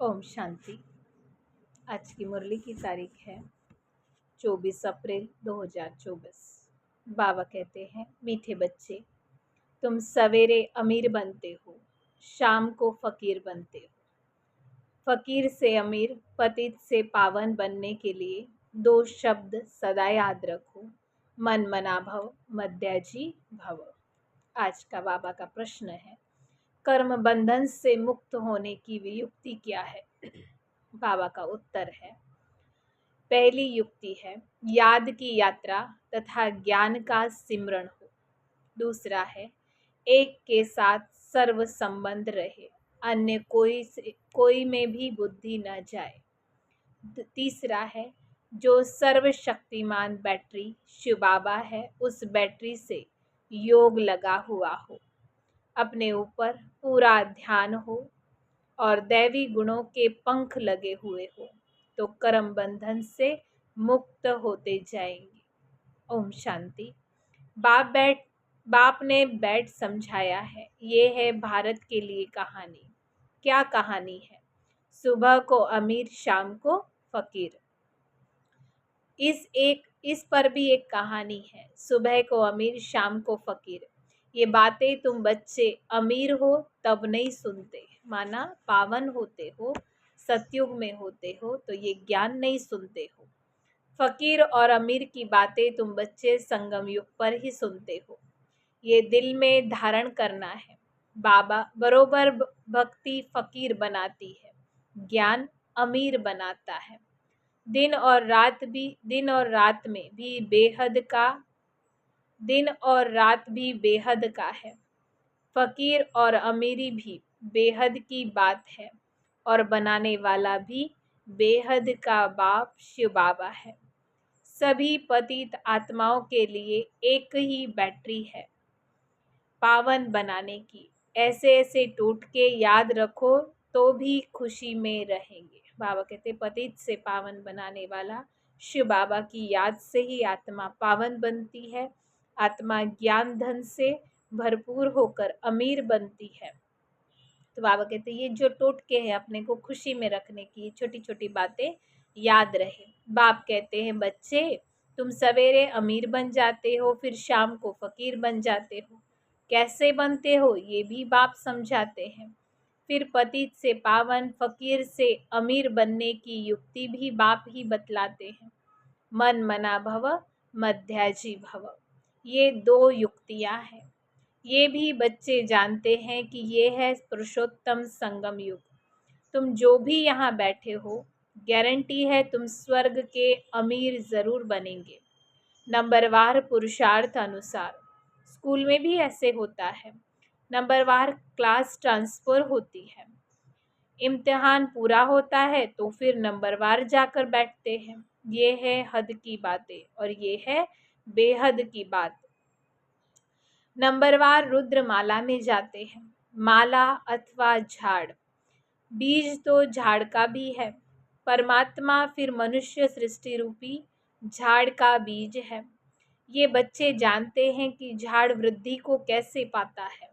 ओम शांति। आज की मुरली की तारीख है 24 अप्रैल 2024। बाबा कहते हैं, मीठे बच्चे, तुम सवेरे अमीर बनते हो, शाम को फकीर बनते हो। फकीर से अमीर, पतित से पावन बनने के लिए दो शब्द सदा याद रखो, मन मना भव, मध्याजी भव। आज का बाबा का प्रश्न है, कर्म बंधन से मुक्त होने की युक्ति क्या है? बाबा का उत्तर है, पहली युक्ति है याद की यात्रा तथा ज्ञान का सिमरण हो। दूसरा है एक के साथ सर्व संबंध रहे, अन्य कोई में भी बुद्धि न जाए। तीसरा है जो सर्वशक्तिमान बैटरी शिव बाबा है, उस बैटरी से योग लगा हुआ हो, अपने ऊपर पूरा ध्यान हो और दैवी गुणों के पंख लगे हुए हो तो कर्म बंधन से मुक्त होते जाएंगे। ओम शांति। बाप ने बैठ समझाया है। ये है भारत के लिए कहानी। क्या कहानी है? सुबह को अमीर, शाम को फकीर। इस पर भी एक कहानी है। सुबह को अमीर, शाम को फकीर। ये बातें तुम बच्चे अमीर हो तब नहीं सुनते, माना पावन होते हो, सतयुग में होते हो तो ये ज्ञान नहीं सुनते हो। फकीर और अमीर की बातें तुम बच्चे संगम युग पर ही सुनते हो। ये दिल में धारण करना है। बाबा बरोबर भक्ति फकीर बनाती है, ज्ञान अमीर बनाता है। दिन और रात भी बेहद का है। फकीर और अमीरी भी बेहद की बात है और बनाने वाला भी बेहद का बाप शिव बाबा है। सभी पतित आत्माओं के लिए एक ही बैटरी है पावन बनाने की। ऐसे ऐसे टोटके याद रखो तो भी खुशी में रहेंगे। बाबा कहते पतित से पावन बनाने वाला शिव बाबा की याद से ही आत्मा पावन बनती है। आत्मा ज्ञान धन से भरपूर होकर अमीर बनती है। तो बाबा कहते ये जो टोटके हैं अपने को खुशी में रखने की, छोटी छोटी बातें याद रहे। बाप कहते हैं बच्चे, तुम सवेरे अमीर बन जाते हो, फिर शाम को फकीर बन जाते हो। कैसे बनते हो ये भी बाप समझाते हैं। फिर पतित से पावन, फकीर से अमीर बनने की युक्ति भी बाप ही बतलाते हैं। मन मना भव, मध्याजी भव। ये दो युक्तियां हैं। ये भी बच्चे जानते हैं कि ये है पुरुषोत्तम संगम युग। तुम जो भी यहाँ बैठे हो, गारंटी है तुम स्वर्ग के अमीर जरूर बनेंगे। नंबरवार पुरुषार्थ अनुसार। स्कूल में भी ऐसे होता है, नंबरवार क्लास ट्रांसफर होती है। इम्तिहान पूरा होता है तो फिर नंबरवार जाकर बैठते हैं। ये है हद की बातें और ये है बेहद की बात। नंबरवार रुद्रमाला में जाते हैं। माला अथवा झाड़, बीज तो झाड़ का भी है। परमात्मा फिर मनुष्य सृष्टि रूपी झाड़ का बीज है। ये बच्चे जानते हैं कि झाड़ वृद्धि को कैसे पाता है,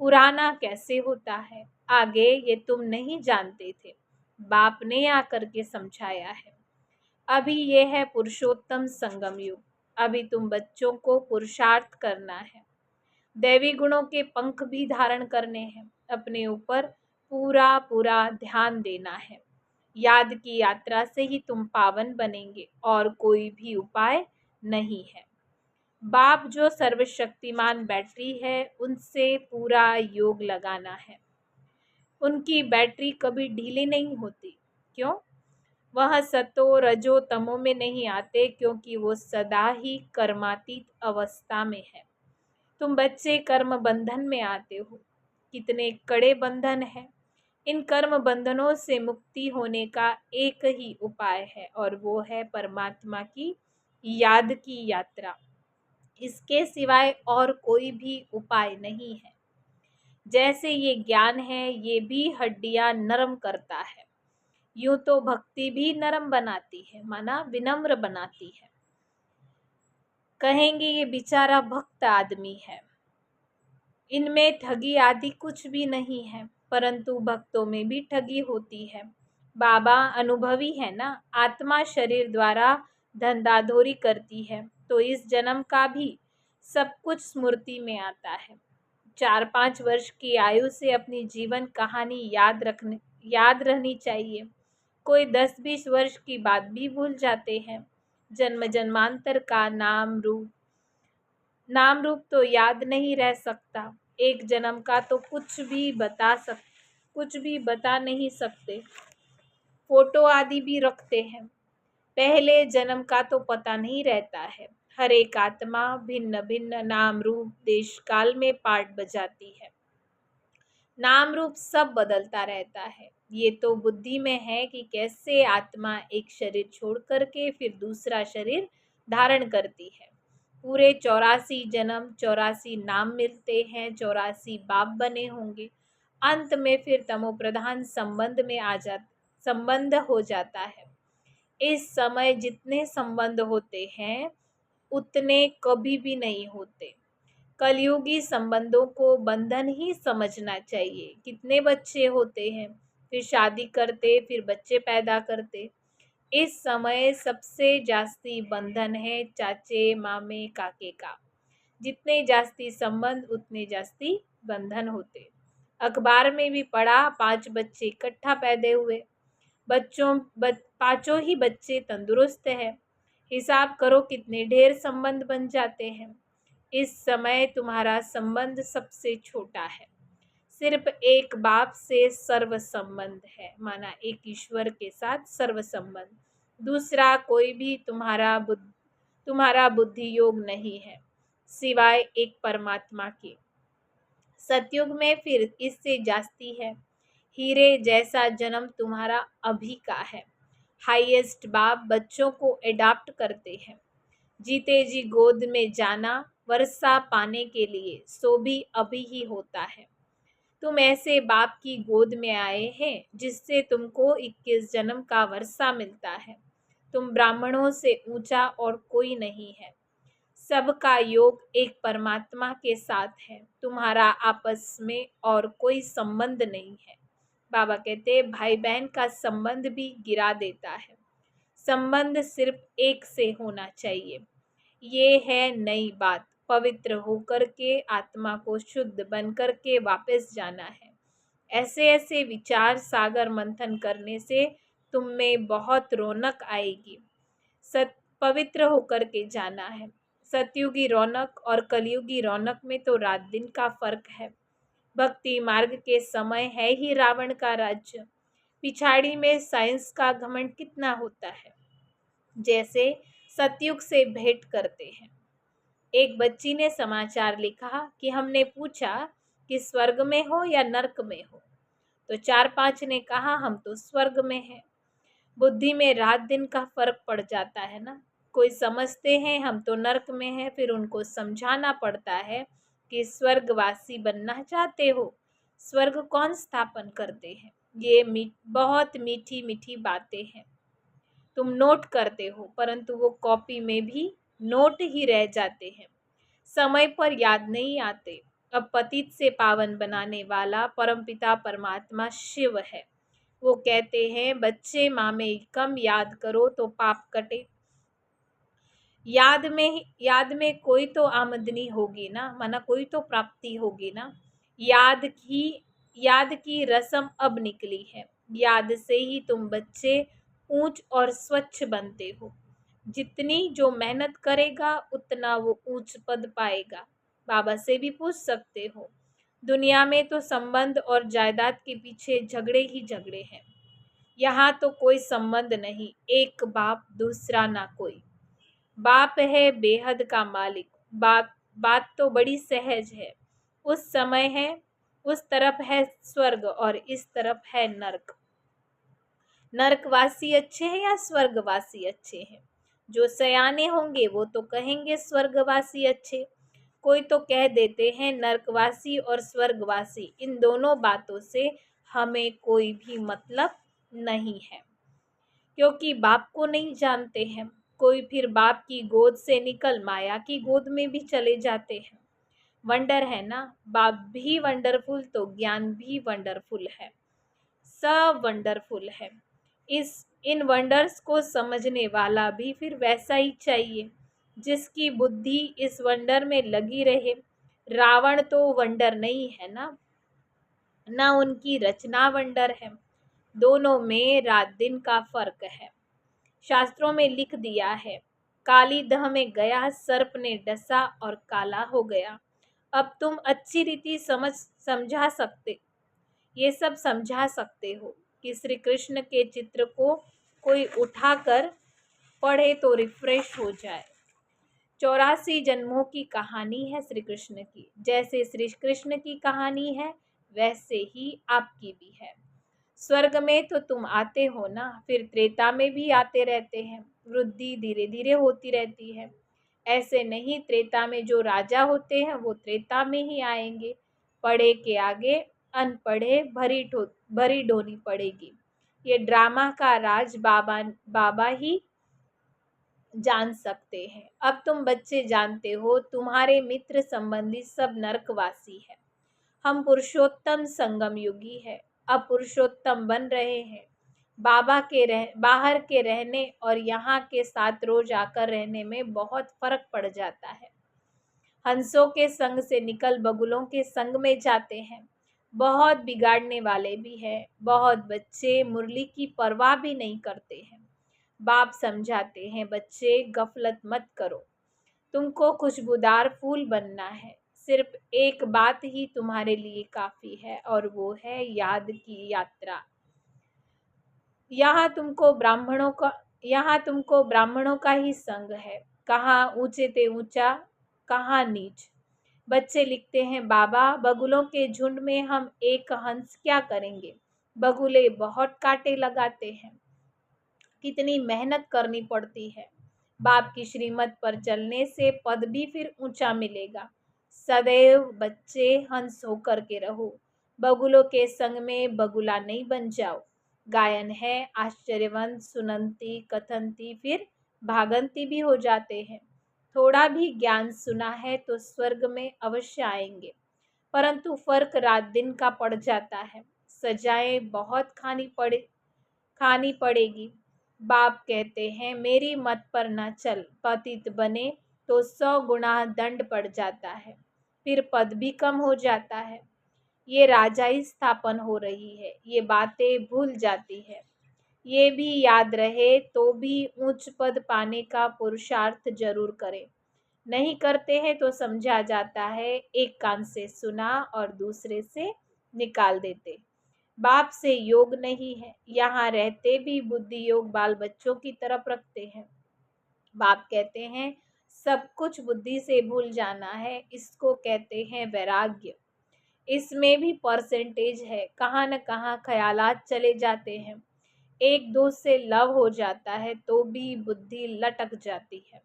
पुराना कैसे होता है। आगे ये तुम नहीं जानते थे, बाप ने आकर के समझाया है। अभी ये है पुरुषोत्तम संगम युग। अभी तुम बच्चों को पुरुषार्थ करना है, दैवी गुणों के पंख भी धारण करने हैं, अपने ऊपर पूरा पूरा ध्यान देना है। याद की यात्रा से ही तुम पावन बनेंगे और कोई भी उपाय नहीं है। बाप जो सर्वशक्तिमान बैटरी है, उनसे पूरा योग लगाना है। उनकी बैटरी कभी ढीली नहीं होती। क्यों? वह सतो रजो तमो में नहीं आते, क्योंकि वो सदा ही कर्मातीत अवस्था में है। तुम बच्चे कर्म बंधन में आते हो। कितने कड़े बंधन है। इन कर्म बंधनों से मुक्ति होने का एक ही उपाय है और वो है परमात्मा की याद की यात्रा। इसके सिवाय और कोई भी उपाय नहीं है। जैसे ये ज्ञान है, ये भी हड्डियां नरम करता है। यूं तो भक्ति भी नरम बनाती है, माना विनम्र बनाती है। कहेंगे ये बेचारा भक्त आदमी है, इनमें ठगी आदि कुछ भी नहीं है। परंतु भक्तों में भी ठगी होती है। बाबा अनुभवी है ना, आत्मा शरीर द्वारा धंधाधोरी करती है, तो इस जन्म का भी सब कुछ स्मृति में आता है। 4-5 वर्ष की आयु से अपनी जीवन कहानी याद रहनी चाहिए। कोई 10-20 वर्ष की बात भी भूल जाते हैं। जन्म जन्मांतर का नाम रूप तो याद नहीं रह सकता। एक जन्म का तो कुछ भी बता नहीं सकते। फोटो आदि भी रखते हैं। पहले जन्म का तो पता नहीं रहता है। हर एक आत्मा भिन्न भिन्न नाम रूप देश काल में पार्ट बजाती है। नाम रूप सब बदलता रहता है। ये तो बुद्धि में है कि कैसे आत्मा एक शरीर छोड़ करके फिर दूसरा शरीर धारण करती है। पूरे 84 जन्म 84 नाम मिलते हैं, 84 बाप बने होंगे। अंत में फिर तमोप्रधान संबंध हो जाता है। इस समय जितने संबंध होते हैं उतने कभी भी नहीं होते। कलयुगी संबंधों को बंधन ही समझना चाहिए। कितने बच्चे होते हैं, फिर शादी करते, फिर बच्चे पैदा करते। इस समय सबसे जास्ती बंधन है चाचे मामे काके का। जितने जास्ती संबंध उतने जास्ती बंधन होते। अखबार में भी पढ़ा 5 बच्चे इकट्ठा पैदा हुए। पांचों ही बच्चे तंदुरुस्त हैं। हिसाब करो कितने ढेर संबंध बन जाते हैं। इस समय तुम्हारा संबंध सबसे छोटा है। सिर्फ एक बाप से सर्व संबंध है, माना एक ईश्वर के साथ सर्व संबंध। दूसरा कोई भी तुम्हारा बुद्धि योग नहीं है सिवाय एक परमात्मा के। सतयुग में फिर इससे जास्ती है। हीरे जैसा जन्म तुम्हारा अभी का है। हाईएस्ट बाप बच्चों को अडॉप्ट करते हैं। जीते जी गोद में जाना वर्षा पाने के लिए सो भी अभी ही होता है। तुम ऐसे बाप की गोद में आए हैं जिससे तुमको 21 जन्म का वर्षा मिलता है। तुम ब्राह्मणों से ऊंचा और कोई नहीं है। सबका योग एक परमात्मा के साथ है। तुम्हारा आपस में और कोई संबंध नहीं है। बाबा कहते भाई बहन का संबंध भी गिरा देता है। संबंध सिर्फ एक से होना चाहिए। ये है नई बात। पवित्र होकर के आत्मा को शुद्ध बन कर के वापस जाना है। ऐसे ऐसे विचार सागर मंथन करने से तुम में बहुत रौनक आएगी। पवित्र होकर के जाना है। सतयुगी रौनक और कलयुगी रौनक में तो रात दिन का फर्क है। भक्ति मार्ग के समय है ही रावण का राज्य। पिछाड़ी में साइंस का घमंड कितना होता है। जैसे सतयुग से भेंट करते हैं। एक बच्ची ने समाचार लिखा कि हमने पूछा कि स्वर्ग में हो या नर्क में हो, तो 4-5 ने कहा हम तो स्वर्ग में हैं। बुद्धि में रात दिन का फर्क पड़ जाता है ना। कोई समझते हैं हम तो नर्क में हैं, फिर उनको समझाना पड़ता है कि स्वर्गवासी बनना चाहते हो, स्वर्ग कौन स्थापन करते हैं। ये बहुत मीठी मीठी बातें हैं। तुम नोट करते हो परंतु वो कॉपी में भी नोट ही रह जाते हैं, समय पर याद नहीं आते। अब पतित से पावन बनाने वाला परमपिता परमात्मा शिव है। वो कहते हैं बच्चे मामे कम याद करो तो पाप कटे। याद में कोई तो आमदनी होगी ना, माना कोई तो प्राप्ति होगी ना। याद की रस्म अब निकली है। याद से ही तुम बच्चे ऊंच और स्वच्छ बनते हो। जितनी जो मेहनत करेगा उतना वो ऊंच पद पाएगा। बाबा से भी पूछ सकते हो। दुनिया में तो संबंध और जायदाद के पीछे झगड़े ही झगड़े हैं। यहाँ तो कोई संबंध नहीं, एक बाप दूसरा ना कोई। बाप है बेहद का मालिक। बात तो बड़ी सहज है। उस समय है, उस तरफ है स्वर्ग और इस तरफ है नर्क। नरकवासी अच्छे हैं या स्वर्गवासी अच्छे हैं? जो सयाने होंगे वो तो कहेंगे स्वर्गवासी अच्छे। कोई तो कह देते हैं नरकवासी और स्वर्गवासी, इन दोनों बातों से हमें कोई भी मतलब नहीं है, क्योंकि बाप को नहीं जानते हैं। कोई फिर बाप की गोद से निकल माया की गोद में भी चले जाते हैं। वंडर है ना, बाप भी वंडरफुल तो ज्ञान भी वंडरफुल है, सब वंडरफुल है। इस इन वंडर्स को समझने वाला भी फिर वैसा ही चाहिए जिसकी बुद्धि इस वंडर में लगी रहे। रावण तो वंडर नहीं है ना उनकी रचना वंडर है। दोनों में रात दिन का फर्क है। शास्त्रों में लिख दिया है, काली दह में गया सर्प ने डसा और काला हो गया। अब तुम अच्छी रीति समझा सकते ये सब समझा सकते हो कि श्री कृष्ण के चित्र को कोई उठाकर पढ़े तो रिफ्रेश हो जाए। 84 जन्मों की कहानी है श्री कृष्ण की। जैसे श्री कृष्ण की कहानी है वैसे ही आपकी भी है। स्वर्ग में तो तुम आते हो ना, फिर त्रेता में भी आते रहते हैं। वृद्धि धीरे धीरे होती रहती है। ऐसे नहीं, त्रेता में जो राजा होते हैं वो त्रेता में ही आएंगे। पढ़े के आगे अनपढ़े भरी ढोनी पड़ेगी। ये ड्रामा का राज बाबा बाबा ही जान सकते हैं। अब तुम बच्चे जानते हो, तुम्हारे मित्र संबंधी सब नरकवासी है। हम पुरुषोत्तम संगम युगी है, अब पुरुषोत्तम बन रहे हैं। बाहर के रहने और यहाँ के साथ रोज आकर रहने में बहुत फर्क पड़ जाता है। हंसों के संग से निकल बगुलों के संग में जाते हैं। बहुत बिगाड़ने वाले भी हैं। बहुत बच्चे मुरली की परवाह भी नहीं करते हैं। बाप समझाते हैं, बच्चे गफलत मत करो, तुमको खुशबूदार फूल बनना है। सिर्फ एक बात ही तुम्हारे लिए काफी है और वो है याद की यात्रा। यहाँ तुमको ब्राह्मणों का ही संग है। कहाँ ऊंचे ते ऊंचा, कहाँ नीच। बच्चे लिखते हैं, बाबा बगुलों के झुंड में हम एक हंस क्या करेंगे। बगुले बहुत कांटे लगाते हैं, कितनी मेहनत करनी पड़ती है। बाप की श्रीमत पर चलने से पद भी फिर ऊंचा मिलेगा। सदैव बच्चे हंस होकर के रहो। बगुलों के संग में बगुला नहीं बन जाओ। गायन है, आश्चर्यवंत सुनंती कथनती फिर भागंती भी हो जाते हैं। थोड़ा भी ज्ञान सुना है तो स्वर्ग में अवश्य आएंगे, परंतु फर्क रात दिन का पड़ जाता है। सजाएं बहुत खानी पड़ेगी। बाप कहते हैं, मेरी मत पर न चल, पतित बने तो 100 गुना दंड पड़ जाता है, फिर पद भी कम हो जाता है। ये राजाई स्थापन हो रही है, ये बातें भूल जाती है। ये भी याद रहे तो भी उच्च पद पाने का पुरुषार्थ जरूर करें। नहीं करते हैं तो समझा जाता है, एक कान से सुना और दूसरे से निकाल देते। बाप से योग नहीं है, यहाँ रहते भी बुद्धि योग बाल बच्चों की तरफ रखते हैं। बाप कहते हैं, सब कुछ बुद्धि से भूल जाना है, इसको कहते हैं वैराग्य। इसमें भी परसेंटेज है, कहाँ न कहाँ ख्यालात चले जाते हैं। एक दोस्त से लव हो जाता है तो भी बुद्धि लटक जाती है।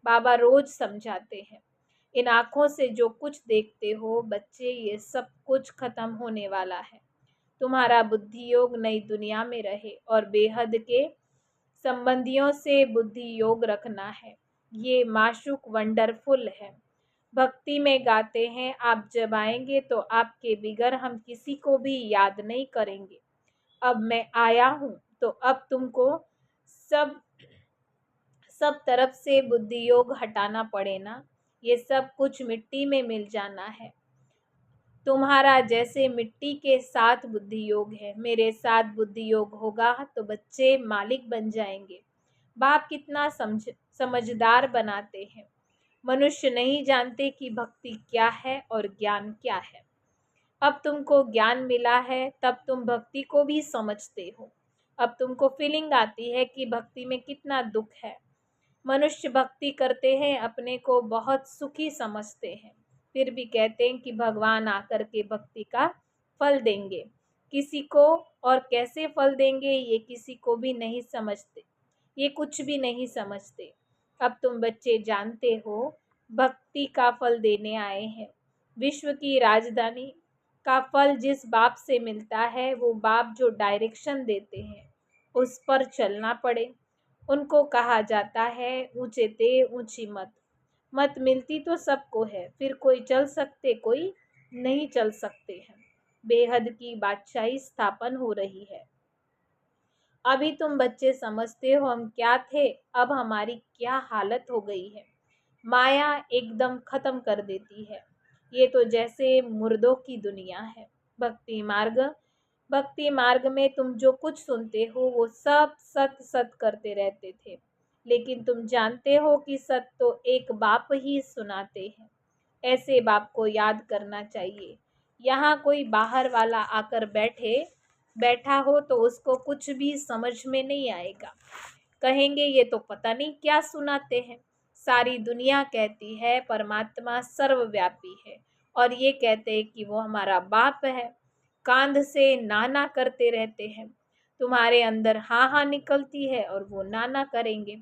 बाबा रोज समझाते हैं, इन आँखों से जो कुछ देखते हो बच्चे, ये सब कुछ खत्म होने वाला है। तुम्हारा बुद्धि योग नई दुनिया में रहे और बेहद के संबंधियों से बुद्धि योग रखना है। ये माशूक वंडरफुल है। भक्ति में गाते हैं, आप जब आएंगे तो आपके बिगर हम किसी को भी याद नहीं करेंगे। अब मैं आया हूँ तो अब तुमको सब सब तरफ से बुद्धि योग हटाना पड़े ना। ये सब कुछ मिट्टी में मिल जाना है। तुम्हारा जैसे मिट्टी के साथ बुद्धि योग है, मेरे साथ बुद्धि योग होगा तो बच्चे मालिक बन जाएंगे। बाप कितना समझदार बनाते हैं। मनुष्य नहीं जानते कि भक्ति क्या है और ज्ञान क्या है। अब तुमको ज्ञान मिला है तब तुम भक्ति को भी समझते हो। अब तुमको फीलिंग आती है कि भक्ति में कितना दुख है। मनुष्य भक्ति करते हैं, अपने को बहुत सुखी समझते हैं, फिर भी कहते हैं कि भगवान आकर के भक्ति का फल देंगे। किसी को और कैसे फल देंगे ये किसी को भी नहीं समझते, ये कुछ भी नहीं समझते। अब तुम बच्चे जानते हो, भक्ति का फल देने आए हैं। विश्व की राजधानी का फल जिस बाप से मिलता है, वो बाप जो डायरेक्शन देते हैं उस पर चलना पड़े। उनको कहा जाता है, ऊंचे ते ऊंची मत। मत मिलती तो सबको है, फिर कोई चल सकते कोई नहीं चल सकते हैं। बेहद की बादशाही स्थापन हो रही है। अभी तुम बच्चे समझते हो हम क्या थे, अब हमारी क्या हालत हो गई है। माया एकदम खत्म कर देती है। ये तो जैसे मुर्दों की दुनिया है। भक्ति मार्ग भक्ति मार्ग में तुम जो कुछ सुनते हो वो सब सत सत करते रहते थे, लेकिन तुम जानते हो कि सत तो एक बाप ही सुनाते हैं। ऐसे बाप को याद करना चाहिए। यहाँ कोई बाहर वाला आकर बैठा हो तो उसको कुछ भी समझ में नहीं आएगा। कहेंगे ये तो पता नहीं क्या सुनाते हैं। सारी दुनिया कहती है परमात्मा सर्वव्यापी है, और ये कहते हैं कि वो हमारा बाप है। कांध से नाना करते रहते हैं। तुम्हारे अंदर हाँ हाँ निकलती है और वो नाना करेंगे,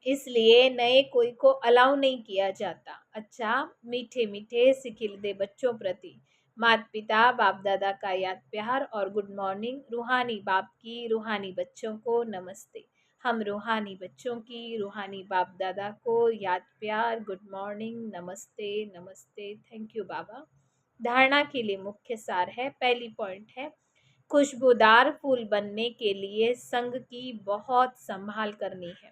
इसलिए नए कोई को अलाउ नहीं किया जाता। अच्छा, मीठे मीठे सिखिलदे बच्चों प्रति माता पिता बाप दादा का याद प्यार और गुड मॉर्निंग। रूहानी बाप की रूहानी बच्चों को नमस्ते। हम रूहानी बच्चों की रूहानी बाप दादा को याद प्यार, गुड मॉर्निंग, नमस्ते नमस्ते। थैंक यू बाबा। धारणा के लिए मुख्य सार है, पहली पॉइंट है, खुशबूदार फूल बनने के लिए संग की बहुत संभाल करनी है।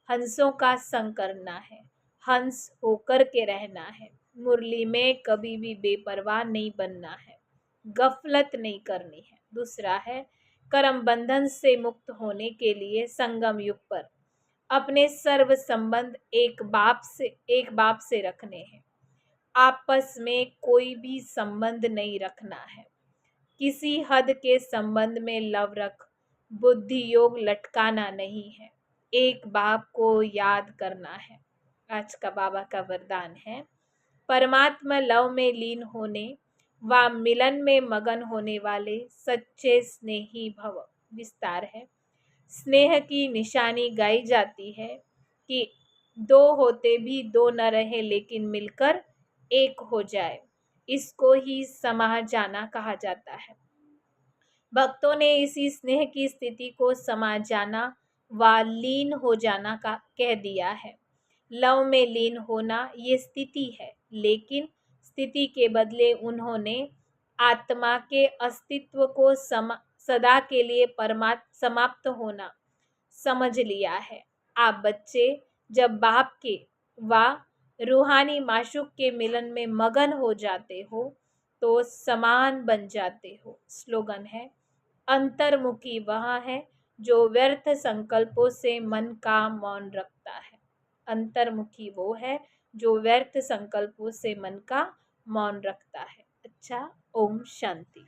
हंसों का संग करना है, हंस होकर के रहना है। मुरली में कभी भी बेपरवाह नहीं बनना है, गफलत नहीं करनी है। दूसरा है, कर्म बंधन से मुक्त होने के लिए संगम युग पर अपने सर्व संबंध एक बाप से रखने हैं। आपस में कोई भी संबंध नहीं रखना है। किसी हद के संबंध में लव रख बुद्धि योग लटकाना नहीं है। एक बाप को याद करना है। आज का बाबा का वरदान है, परमात्मा लव में लीन होने व मिलन में मगन होने वाले सच्चे स्नेही भव। विस्तार है, स्नेह की निशानी गाई जाती है कि दो होते भी दो न रहे लेकिन मिलकर एक हो जाए। इसको ही समा जाना कहा जाता है। भक्तों ने इसी स्नेह की स्थिति को समा जाना व लीन हो जाना का कह दिया है। लव में लीन होना ये स्थिति है, लेकिन स्थिति के बदले उन्होंने आत्मा के अस्तित्व को सदा के लिए समाप्त होना समझ लिया है। आप बच्चे जब बाप के व रूहानी माशूक के मिलन में मगन हो जाते हो तो समान बन जाते हो। स्लोगन है, अंतर्मुखी वह है जो व्यर्थ संकल्पों से मन का मौन रखता है। अंतर्मुखी वो है जो व्यर्थ संकल्पों से मन का मौन रखता है। अच्छा, ओम शांति।